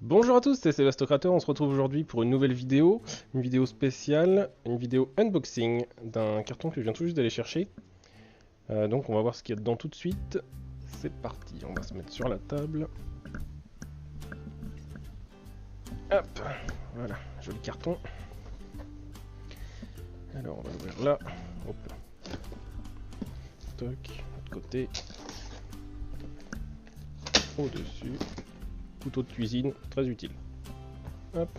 Bonjour à tous, c'est Sébastocrateur, on se retrouve aujourd'hui pour une nouvelle vidéo, une vidéo spéciale, une vidéo unboxing d'un carton que je viens tout juste d'aller chercher. Donc on va voir ce qu'il y a dedans tout de suite. C'est parti, on va se mettre sur la table. Hop, voilà, joli carton. Alors on va ouvrir là, hop. Toc, de l'autre côté. Au-dessus. Couteau de cuisine, très utile. Hop.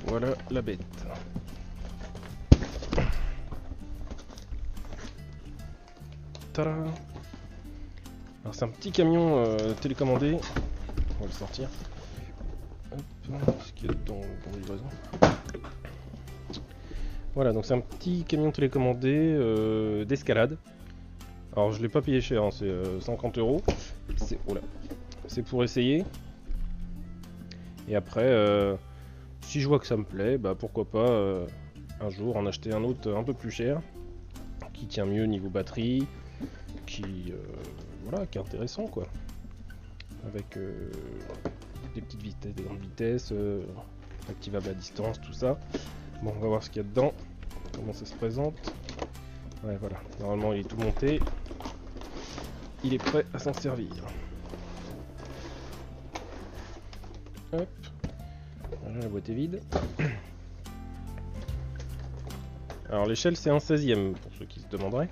Voilà la bête. Tada. Alors c'est un petit camion télécommandé. On va le sortir. Hop. Ce qu'il y a dedans dans livraison. Voilà, donc c'est un petit camion télécommandé d'escalade. Alors je l'ai pas payé cher, hein, c'est 50 €. C'est pour essayer. Et après, si je vois que ça me plaît, bah pourquoi pas un jour en acheter un autre un peu plus cher, qui tient mieux niveau batterie, voilà, qui est intéressant quoi. Avec des petites vitesses, des grandes vitesses, activable à distance, tout ça. Bon, on va voir ce qu'il y a dedans, comment ça se présente. Ouais, voilà, normalement il est tout monté. Il est prêt à s'en servir. Hop, voilà, la boîte est vide. Alors l'échelle c'est un 16e pour ceux qui se demanderaient.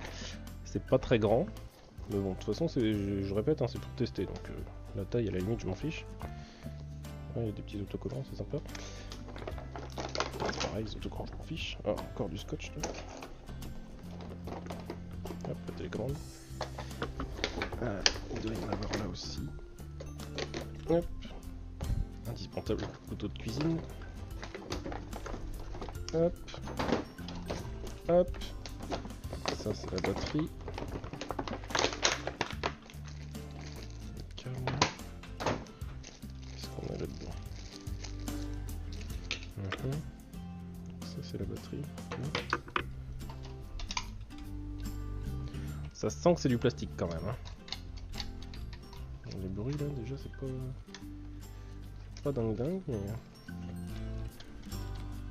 C'est pas très grand, mais bon de toute façon je répète, hein, c'est pour tester, donc la taille à la limite je m'en fiche. Ouais, il y a des petits autocollants, c'est sympa. Pareil, les autocollants je m'en fiche. Ah, encore du scotch là. Hop, la télécommande. Il doit y en avoir là aussi. Hop. Indispensable couteau de cuisine. Hop. Hop. Ça c'est la batterie. Qu'est-ce qu'on a là-dedans? Ça c'est la batterie. Ça sent que c'est du plastique quand même. Hein. Les bruits là déjà c'est pas dingue mais...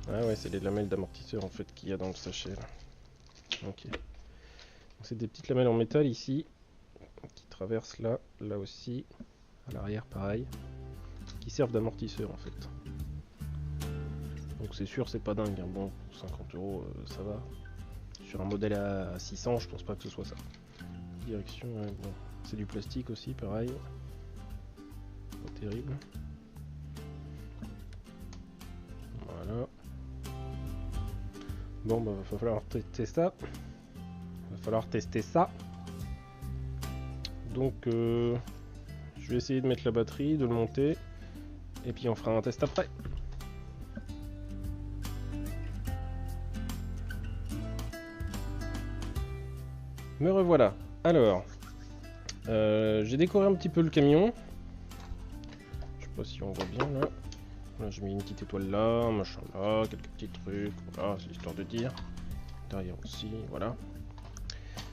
Ah ouais, c'est les lamelles d'amortisseur en fait qu'il y a dans le sachet là. Ok. C'est des petites lamelles en métal ici qui traversent là aussi, à l'arrière pareil, qui servent d'amortisseur en fait. Donc c'est sûr c'est pas dingue, hein. Bon 50 € ça va. Sur un modèle à 600 je pense pas que ce soit ça. Direction, bon. C'est du plastique aussi pareil. Pas terrible. Voilà. Bon bah va falloir tester ça. Donc je vais essayer de mettre la batterie, de le monter. Et puis on fera un test après. Me revoilà. Alors, j'ai décoré un petit peu le camion. Je sais pas si on voit bien là. Là j'ai mis une petite étoile là, un machin là, quelques petits trucs. Voilà, c'est histoire de dire. Derrière aussi, voilà.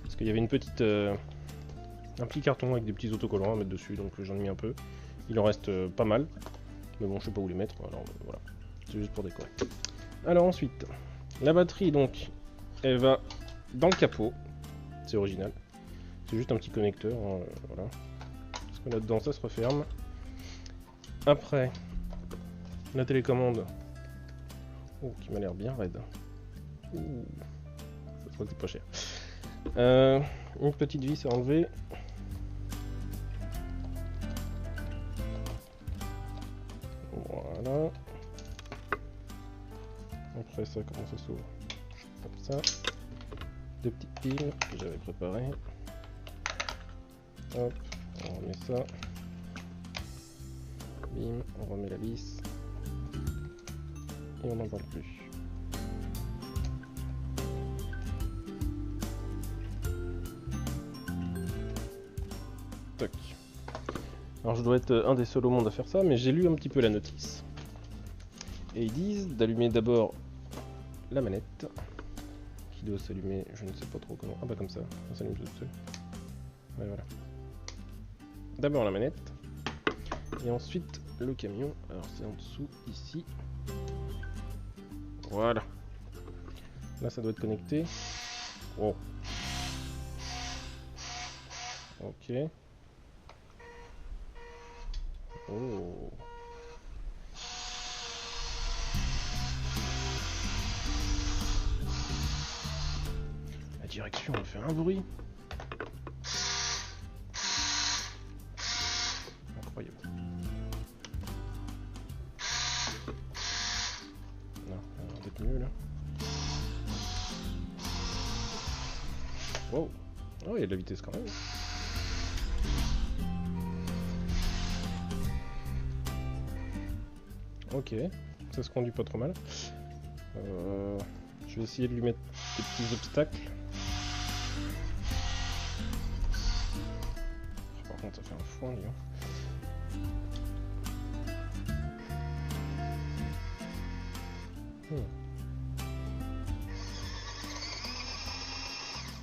Parce qu'il y avait une petite, un petit carton avec des petits autocollants à mettre dessus, donc j'en ai mis un peu. Il en reste pas mal. Mais bon, je sais pas où les mettre. Alors voilà, c'est juste pour décorer. Alors ensuite, la batterie donc, elle va dans le capot. C'est original. C'est juste un petit connecteur, hein, voilà. Parce que là-dedans ça se referme. Après, la télécommande. Oh, qui m'a l'air bien raide. Ouh, ça se voit que c'est pas cher. Une petite vis à enlever. Voilà. Après ça, comment ça s'ouvre? Comme ça. Deux petites piles que j'avais préparées. Hop, on remet ça. Bim, on remet la vis. Et on n'en parle plus. Toc. Alors je dois être un des seuls au monde à faire ça, mais j'ai lu un petit peu la notice. Et ils disent d'allumer d'abord la manette. Qui doit s'allumer, je ne sais pas trop comment. Ah bah comme ça s'allume tout seul. Ouais, voilà. D'abord la manette. Et ensuite le camion, alors c'est en dessous ici. Voilà. Là ça doit être connecté. Oh. Ok. Oh. La direction elle fait un bruit. Incroyable. Non, ça a l'air d'être mieux là. Wow. Oh, il y a de la vitesse quand même. Ok, ça se conduit pas trop mal. Je vais essayer de lui mettre des petits obstacles. Par contre, ça fait un foin, lui.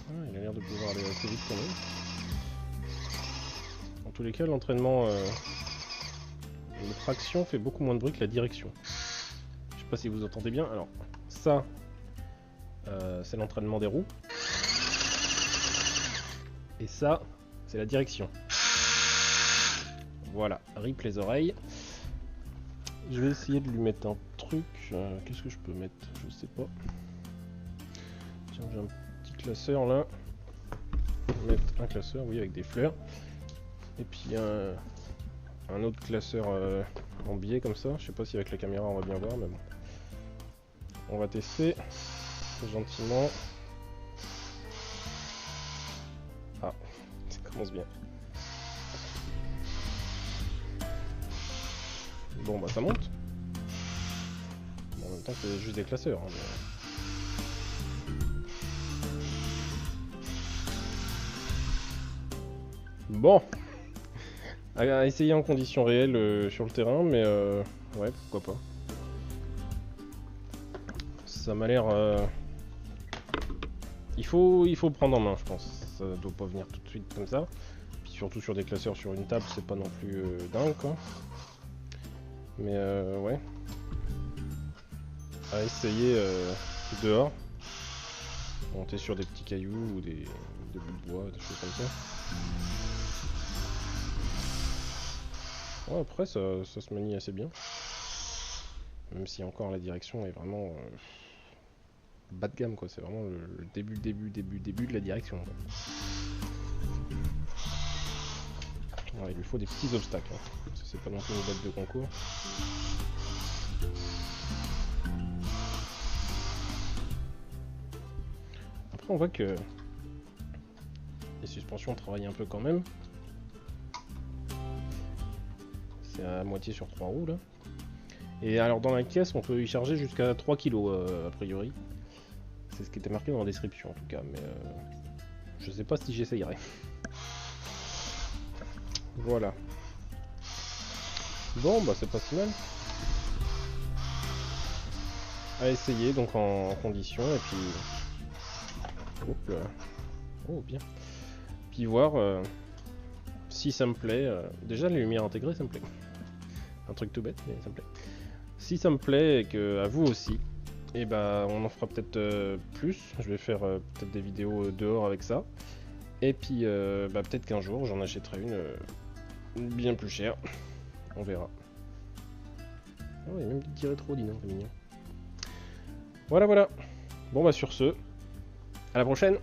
Ah, il a l'air de pouvoir aller assez vite quand même. En tous les cas, l'entraînement de traction fait beaucoup moins de bruit que la direction. Je sais pas si vous entendez bien. Alors, ça, c'est l'entraînement des roues. Et ça, c'est la direction. Voilà, rip les oreilles. Je vais essayer de lui mettre un truc. Qu'est-ce que je peux mettre? Je sais pas. Tiens, j'ai un petit classeur là. Mettre un classeur, oui, avec des fleurs. Et puis un autre classeur en biais comme ça. Je sais pas si avec la caméra on va bien voir, mais bon. On va tester gentiment. Ah, ça commence bien. Bon bah ça monte. Bon, en même temps c'est juste des classeurs. Hein, mais... Bon, à essayer en conditions réelles sur le terrain, mais ouais, pourquoi pas. Ça m'a l'air... Il faut prendre en main, je pense. Ça doit pas venir tout de suite comme ça. Puis surtout sur des classeurs sur une table, c'est pas non plus dingue, quoi. Mais ouais. À essayer dehors. Monter sur des petits cailloux ou des bouts de bois, des choses comme ça. Ouais, après ça se manie assez bien. Même si encore la direction est vraiment bas de gamme, quoi. C'est vraiment le début de la direction, quoi. Ouais, il lui faut des petits obstacles, hein. C'est pas non plus une boîte de concours. Après on voit que les suspensions travaillent un peu quand même. C'est à moitié sur 3 roues là. Et alors dans la caisse on peut y charger jusqu'à 3 kg a priori. C'est ce qui était marqué dans la description en tout cas, mais je sais pas si j'essayerai. Voilà. Bon bah c'est pas si mal. À essayer donc en condition et puis... Hop là. Oh bien. Puis voir si ça me plaît. Déjà les lumières intégrées ça me plaît. Un truc tout bête mais ça me plaît. Si ça me plaît et que à vous aussi, et bah on en fera peut-être plus. Je vais faire peut-être des vidéos dehors avec ça. Et puis bah, peut-être qu'un jour j'en achèterai une bien plus chère. On verra. Oh, il y a même des petits rétro, dis donc, c'est mignon. Voilà. Bon bah sur ce, à la prochaine.